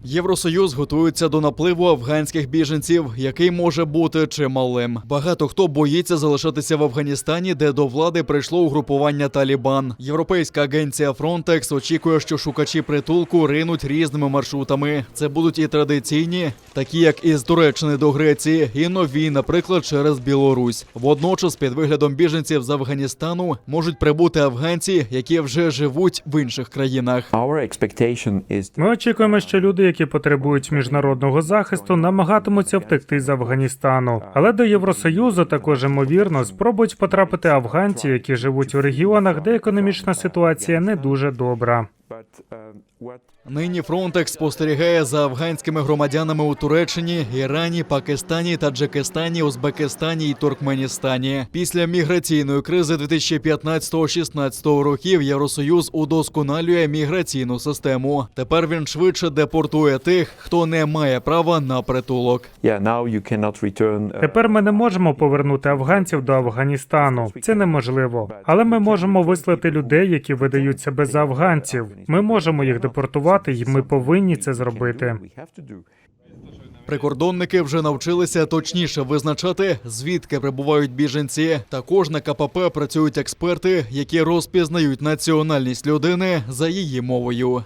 Євросоюз готується до напливу афганських біженців, який може бути чималим. Багато хто боїться залишатися в Афганістані, де до влади прийшло угрупування Талібан. Європейська агенція Frontex очікує, що шукачі притулку ринуть різними маршрутами. Це будуть і традиційні, такі як із Туреччини до Греції, і нові, наприклад, через Білорусь. Водночас, під виглядом біженців з Афганістану можуть прибути афганці, які вже живуть в інших країнах. Ми очікуємо, що люди, які потребують міжнародного захисту, намагатимуться втекти з Афганістану. Але до Євросоюзу також, ймовірно, спробують потрапити афганці, які живуть у регіонах, де економічна ситуація не дуже добра. Нині Frontex спостерігає за афганськими громадянами у Туреччині, Ірані, Пакистані, Таджикистані, Узбекистані і Туркменістані. Після міграційної кризи 2015-16 років Євросоюз удосконалює міграційну систему. Тепер він швидше депортує тих, хто не має права на притулок. Тепер ми не можемо повернути афганців до Афганістану. Це неможливо. Але ми можемо вислати людей, які видають себе за афганців. Ми можемо їх депортувати, і ми повинні це зробити. Прикордонники вже навчилися точніше визначати, звідки прибувають біженці. Також на КПП працюють експерти, які розпізнають національність людини за її мовою.